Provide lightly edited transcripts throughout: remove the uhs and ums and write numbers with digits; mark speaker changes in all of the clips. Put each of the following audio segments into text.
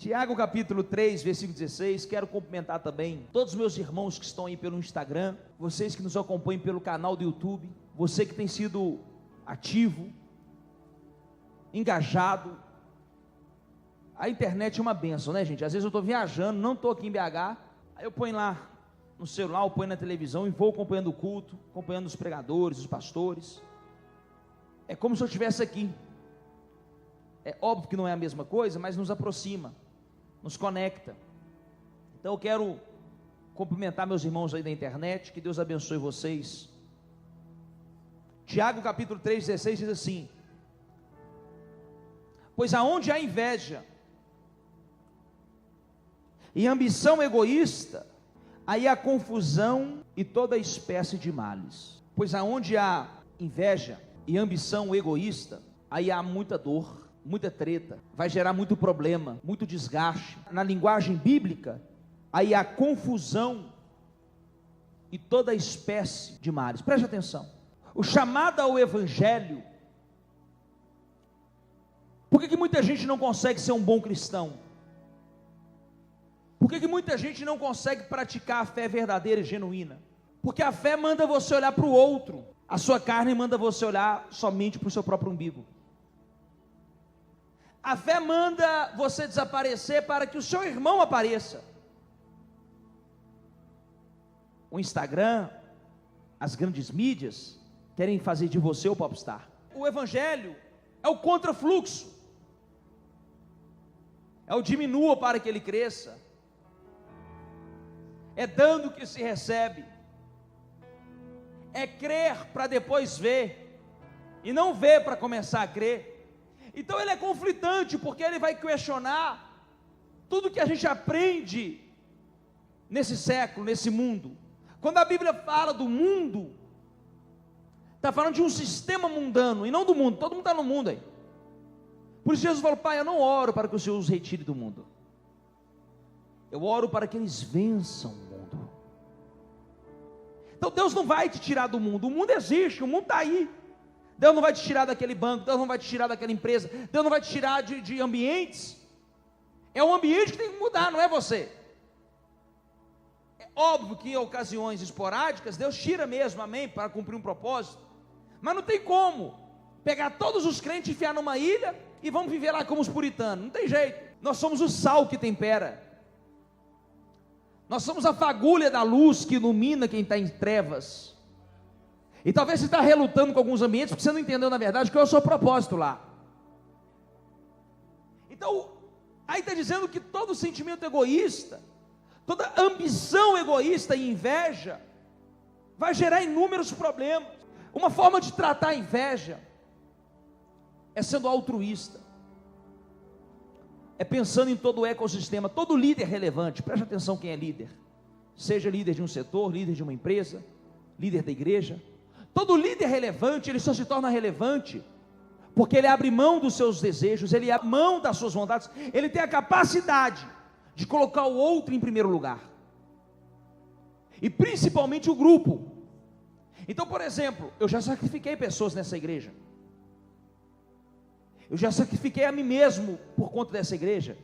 Speaker 1: Tiago capítulo 3, versículo 16, quero cumprimentar também todos os meus irmãos que estão aí pelo Instagram, vocês que nos acompanham pelo canal do YouTube, você que tem sido ativo, engajado. A internet é uma bênção, né, gente? Às vezes eu estou viajando, não estou aqui em BH, aí eu ponho lá no celular, eu ponho na televisão e vou acompanhando o culto, acompanhando os pregadores, os pastores. É como se eu estivesse aqui. É óbvio que não é a mesma coisa, mas nos aproxima, nos conecta. Então eu quero cumprimentar meus irmãos aí da internet, que Deus abençoe vocês. Tiago capítulo 3, 16 diz assim: pois aonde há inveja e ambição egoísta, aí há confusão e toda espécie de males. Pois aonde há inveja e ambição egoísta, aí há muita dor, muita treta, vai gerar muito problema, muito desgaste. Na linguagem bíblica, aí há confusão e toda espécie de males. Preste atenção, o chamado ao evangelho. Por que muita gente não consegue ser um bom cristão? Por que muita gente não consegue praticar a fé verdadeira e genuína? Porque a fé manda você olhar para o outro, a sua carne manda você olhar somente para o seu próprio umbigo. A fé manda você desaparecer para que o seu irmão apareça. O Instagram, as grandes mídias, querem fazer de você o popstar. O evangelho é o contrafluxo, é o diminua para que ele cresça, é dando que se recebe, é crer para depois ver, e não ver para começar a crer. Então ele é conflitante, porque ele vai questionar tudo que a gente aprende nesse século, nesse mundo. Quando a Bíblia fala do mundo, está falando de um sistema mundano, e não do mundo. Todo mundo está no mundo aí. Por isso Jesus falou: Pai, eu não oro para que o Senhor os retire do mundo, eu oro para que eles vençam o mundo. Então Deus não vai te tirar do mundo. O mundo existe, o mundo está aí. Deus não vai te tirar daquele banco, Deus não vai te tirar daquela empresa, Deus não vai te tirar de ambientes. É o ambiente que tem que mudar, não é você. É óbvio que em ocasiões esporádicas Deus tira mesmo, amém, para cumprir um propósito. Mas não tem como pegar todos os crentes e enfiar numa ilha e vamos viver lá como os puritanos. Não tem jeito. Nós somos o sal que tempera. Nós somos a fagulha da luz que ilumina quem está em trevas. E talvez você está relutando com alguns ambientes, porque você não entendeu na verdade qual é o seu propósito lá. Então, aí está dizendo que todo sentimento egoísta, toda ambição egoísta e inveja, vai gerar inúmeros problemas. Uma forma de tratar a inveja é sendo altruísta, é pensando em todo o ecossistema. Todo líder relevante, preste atenção quem é líder, seja líder de um setor, líder de uma empresa, líder da igreja. Todo líder relevante, ele só se torna relevante porque ele abre mão dos seus desejos, ele abre mão das suas vontades, ele tem a capacidade de colocar o outro em primeiro lugar, e principalmente o grupo. Então, por exemplo, eu já sacrifiquei pessoas nessa igreja, eu já sacrifiquei a mim mesmo por conta dessa igreja,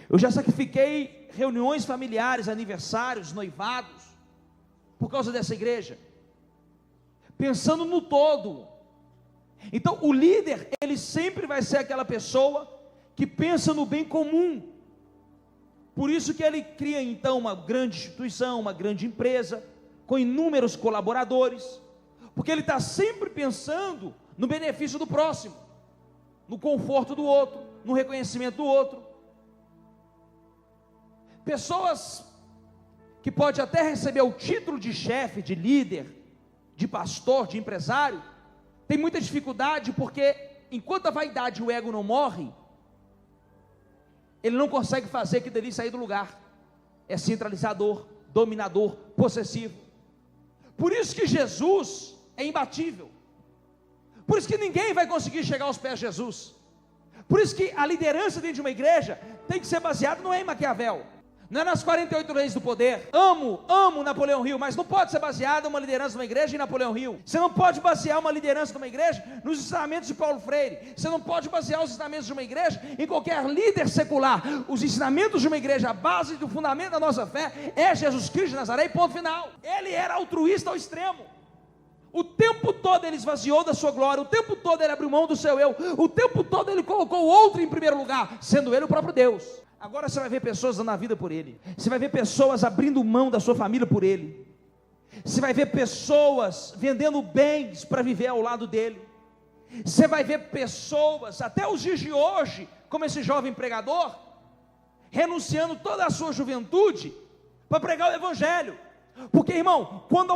Speaker 1: eu já sacrifiquei reuniões familiares, aniversários, noivados, por causa dessa igreja, pensando no todo. Então o líder, ele sempre vai ser aquela pessoa que pensa no bem comum. Por isso que ele cria então uma grande instituição, uma grande empresa, com inúmeros colaboradores, porque ele está sempre pensando no benefício do próximo, no conforto do outro, no reconhecimento do outro. Pessoas que podem até receber o título de chefe, de líder, de pastor, de empresário, tem muita dificuldade, porque enquanto a vaidade e o ego não morre, ele não consegue fazer que dele sair do lugar. É centralizador, dominador, possessivo. Por isso que Jesus é imbatível, por isso que ninguém vai conseguir chegar aos pés de Jesus. Por isso que a liderança dentro de uma igreja tem que ser baseada não é em Maquiavel, não é nas 48 leis do poder. Amo Napoleão Hill, mas não pode ser baseado uma liderança de uma igreja em Napoleão Hill. Você não pode basear uma liderança de uma igreja nos ensinamentos de Paulo Freire. Você não pode basear os ensinamentos de uma igreja em qualquer líder secular. Os ensinamentos de uma igreja, a base do fundamento da nossa fé é Jesus Cristo de Nazaré e ponto final. Ele era altruísta ao extremo. O tempo todo ele esvaziou da sua glória, o tempo todo ele abriu mão do seu eu, o tempo todo ele colocou o outro em primeiro lugar, sendo ele o próprio Deus. Agora você vai ver pessoas dando a vida por ele, você vai ver pessoas abrindo mão da sua família por ele, você vai ver pessoas vendendo bens para viver ao lado dele, você vai ver pessoas, até os dias de hoje, como esse jovem pregador, renunciando toda a sua juventude para pregar o evangelho. Porque, irmão, quando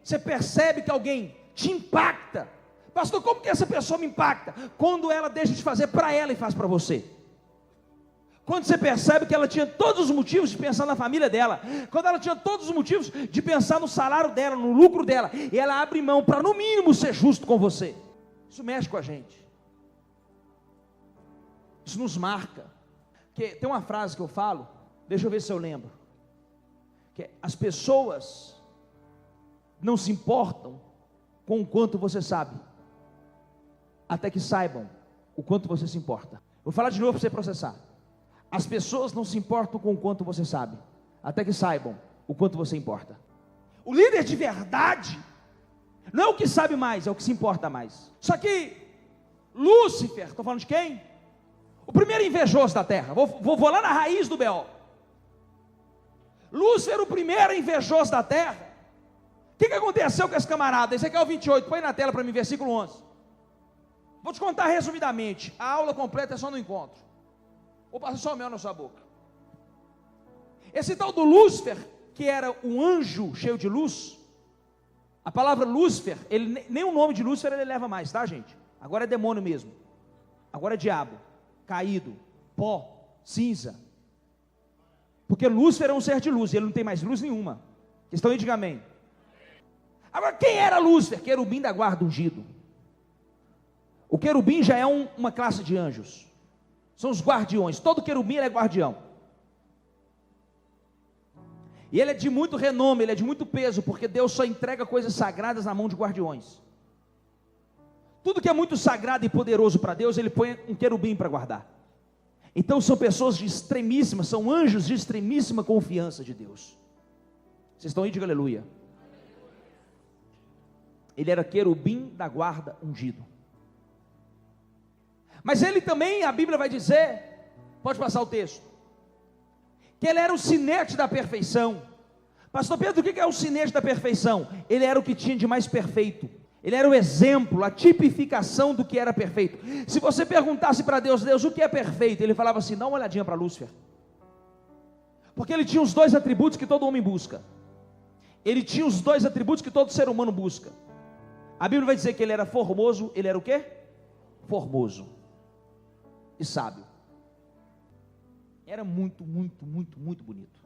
Speaker 1: você percebe que alguém te impacta, pastor, como que essa pessoa me impacta? Quando ela deixa de fazer para ela e faz para você. Quando você percebe que ela tinha todos os motivos de pensar na família dela, quando ela tinha todos os motivos de pensar no salário dela, no lucro dela, e ela abre mão para no mínimo ser justo com você. Isso mexe com a gente, isso nos marca. Porque tem uma frase que eu falo, deixa eu ver se eu lembro, que é, as pessoas não se importam com o quanto você sabe, até que saibam o quanto você se importa. Vou falar de novo para você processar. As pessoas não se importam com o quanto você sabe, até que saibam o quanto você importa. O líder de verdade não é o que sabe mais, é o que se importa mais. Só que Lúcifer, estou falando de quem? O primeiro invejoso da terra. Vou lá na raiz do B.O. Lúcifer, o primeiro invejoso da terra. O que aconteceu com esse camarada? Esse aqui é o 28, põe na tela para mim, versículo 11. Vou te contar resumidamente, a aula completa é só no encontro. Vou passar só o mel na sua boca. Esse tal do Lúcifer, que era um anjo cheio de luz, a palavra Lúcifer, nem o nome de Lúcifer ele leva mais, tá, gente? Agora é demônio mesmo, agora é diabo, caído, pó, cinza, porque Lúcifer é um ser de luz, e ele não tem mais luz nenhuma. Questão aí, diga amém. Agora, quem era Lúcifer? Querubim da guarda ungido. O querubim já é uma classe de anjos, são os guardiões. Todo querubim ele é guardião, e ele é de muito renome, ele é de muito peso, porque Deus só entrega coisas sagradas na mão de guardiões. Tudo que é muito sagrado e poderoso para Deus, ele põe um querubim para guardar. Então são pessoas de extremíssima, são anjos de extremíssima confiança de Deus. Vocês estão aí? Diga aleluia. Ele era querubim da guarda ungido. Mas ele também, a Bíblia vai dizer, pode passar o texto, que ele era o sinete da perfeição. Pastor Pedro, o que é o sinete da perfeição? Ele era o que tinha de mais perfeito. Ele era o exemplo, a tipificação do que era perfeito. Se você perguntasse para Deus, o que é perfeito? Ele falava assim, dá uma olhadinha para Lúcifer. Porque ele tinha os dois atributos que todo homem busca. Ele tinha os dois atributos que todo ser humano busca. A Bíblia vai dizer que ele era formoso, ele era o quê? Formoso e sábio. Era muito bonito.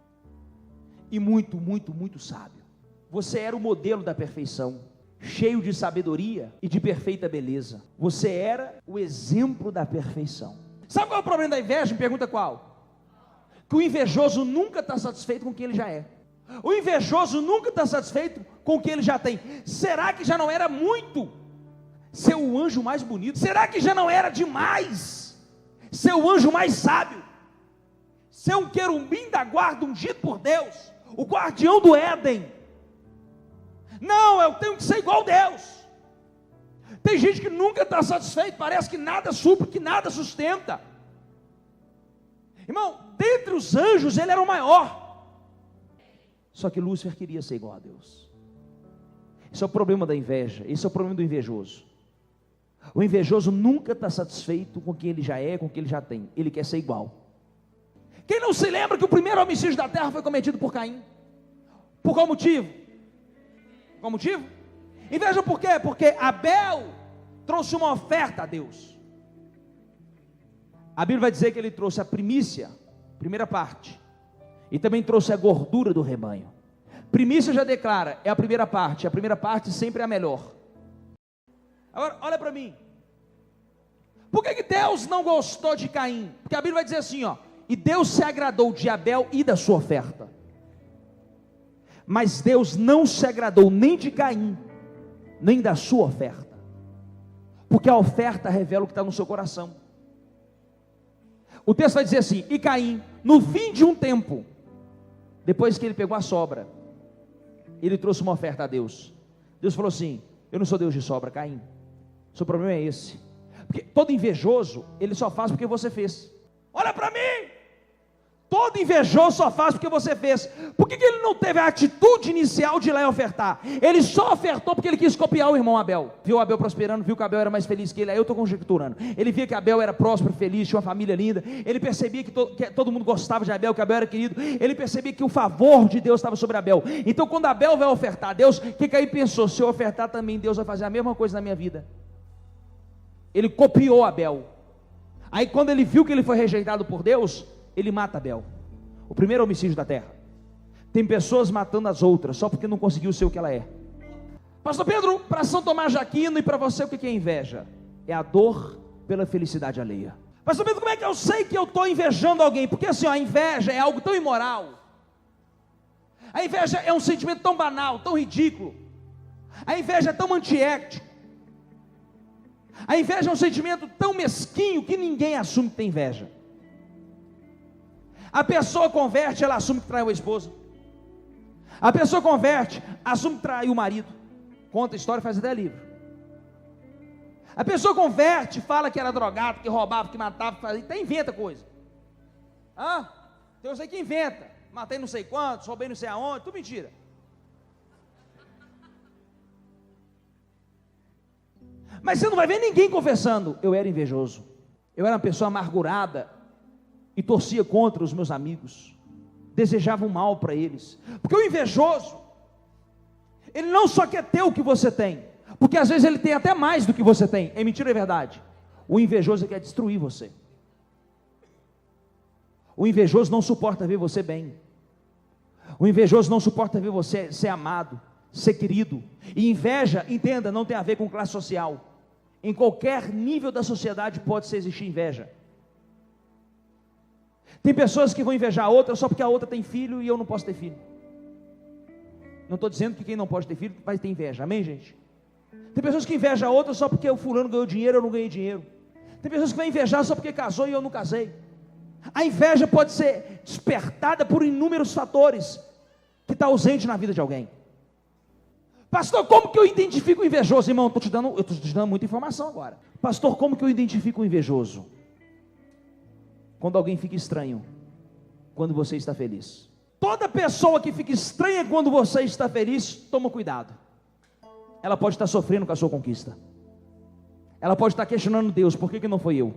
Speaker 1: E muito sábio. Você era o modelo da perfeição, cheio de sabedoria e de perfeita beleza. Você era o exemplo da perfeição. Sabe qual é o problema da inveja? Me pergunta qual? Que o invejoso nunca está satisfeito com quem ele já é. O invejoso nunca está satisfeito com o que ele já tem. Será que já não era muito ser o anjo mais bonito? Será que já não era demais ser o anjo mais sábio? Ser um querubim da guarda ungido por Deus, o guardião do Éden? Não, eu tenho que ser igual a Deus. Tem gente que nunca está satisfeito, parece que nada supre, que nada sustenta. Irmão, dentre os anjos ele era o maior. Só que Lúcifer queria ser igual a Deus. Esse é o problema da inveja, esse é o problema do invejoso. O invejoso nunca está satisfeito com quem ele já é, com o que ele já tem. Ele quer ser igual. Quem não se lembra que o primeiro homicídio da terra foi cometido por Caim? Por qual motivo? Qual motivo? Inveja por quê? Porque Abel trouxe uma oferta a Deus. A Bíblia vai dizer que ele trouxe a primícia, primeira parte, e também trouxe a gordura do rebanho. Primícia já declara, é a primeira parte sempre é a melhor. Agora, olha para mim. Por que Deus não gostou de Caim? Porque a Bíblia vai dizer assim, ó, E Deus se agradou de Abel e da sua oferta. Mas Deus não se agradou nem de Caim, nem da sua oferta. Porque a oferta revela o que está no seu coração. O texto vai dizer assim: e Caim, no fim de um tempo, depois que ele pegou a sobra, ele trouxe uma oferta a Deus. Deus falou assim: eu não sou Deus de sobra, Caim. Seu problema é esse. Porque todo invejoso, ele só faz porque você fez. Olha para mim! Todo invejoso só faz porque você fez. Por que ele não teve a atitude inicial de ir lá e ofertar? Ele só ofertou porque ele quis copiar o irmão Abel. Viu Abel prosperando, viu que Abel era mais feliz que ele. Aí eu estou conjecturando. Ele via que Abel era próspero, feliz, tinha uma família linda. Ele percebia que todo mundo gostava de Abel, que Abel era querido. Ele percebia que o favor de Deus estava sobre Abel. Então quando Abel vai ofertar a Deus, o que Caim pensou? Se eu ofertar também, Deus vai fazer a mesma coisa na minha vida. Ele copiou Abel. Aí quando ele viu que ele foi rejeitado por Deus, ele mata Abel. O primeiro homicídio da terra. Tem pessoas matando as outras só porque não conseguiu ser o que ela é. Pastor Pedro, para São Tomás de Aquino e para você, o que é inveja? É a dor pela felicidade alheia. Pastor Pedro, como é que eu sei que eu estou invejando alguém? Porque assim, a inveja é algo tão imoral. A inveja é um sentimento tão banal, tão ridículo. A inveja é tão antiético. A inveja é um sentimento tão mesquinho que ninguém assume que tem inveja. A pessoa converte, ela assume que traiu a esposa. A pessoa converte, assume que traiu o marido. Conta a história, faz até livro. A pessoa converte, fala que era drogado, que roubava, que matava, fazia, até inventa coisa. Tem você que inventa. Matei não sei quantos, roubei não sei aonde, tudo mentira. Mas você não vai ver ninguém confessando: eu era invejoso, eu era uma pessoa amargurada e torcia contra os meus amigos, desejava o mal para eles. Porque o invejoso, ele não só quer ter o que você tem, porque às vezes ele tem até mais do que você tem. É mentira ou é verdade? O invejoso quer destruir você. O invejoso não suporta ver você bem. O invejoso não suporta ver você ser amado, ser querido. E inveja, entenda, não tem a ver com classe social. Em qualquer nível da sociedade pode existir inveja. Tem pessoas que vão invejar a outra só porque a outra tem filho e eu não posso ter filho. Não estou dizendo que quem não pode ter filho vai ter inveja, amém, gente? Tem pessoas que invejam a outra só porque o fulano ganhou dinheiro e eu não ganhei dinheiro. Tem pessoas que vão invejar só porque casou e eu não casei. A inveja pode ser despertada por inúmeros fatores que está ausente na vida de alguém. Pastor, como que eu identifico o invejoso? Irmão, eu estou te dando muita informação agora. Pastor, como que eu identifico o invejoso? Quando alguém fica estranho, quando você está feliz. Toda pessoa que fica estranha quando você está feliz, toma cuidado. Ela pode estar sofrendo com a sua conquista. Ela pode estar questionando Deus: por que não foi eu?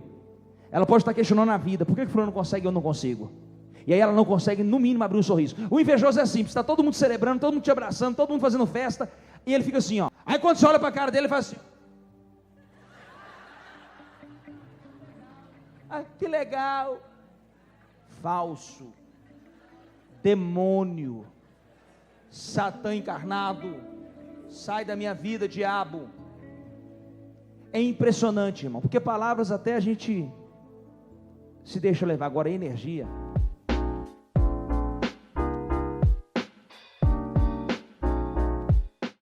Speaker 1: Ela pode estar questionando a vida: por que fulano consegue e eu não consigo? E aí ela não consegue, no mínimo, abrir um sorriso. O invejoso é simples: está todo mundo celebrando, todo mundo te abraçando, todo mundo fazendo festa, e ele fica assim, ó. Aí quando você olha para a cara dele, ele faz assim: que legal. Falso, demônio, Satã encarnado, sai da minha vida, diabo. É impressionante, irmão, porque palavras até a gente se deixa levar, agora é energia.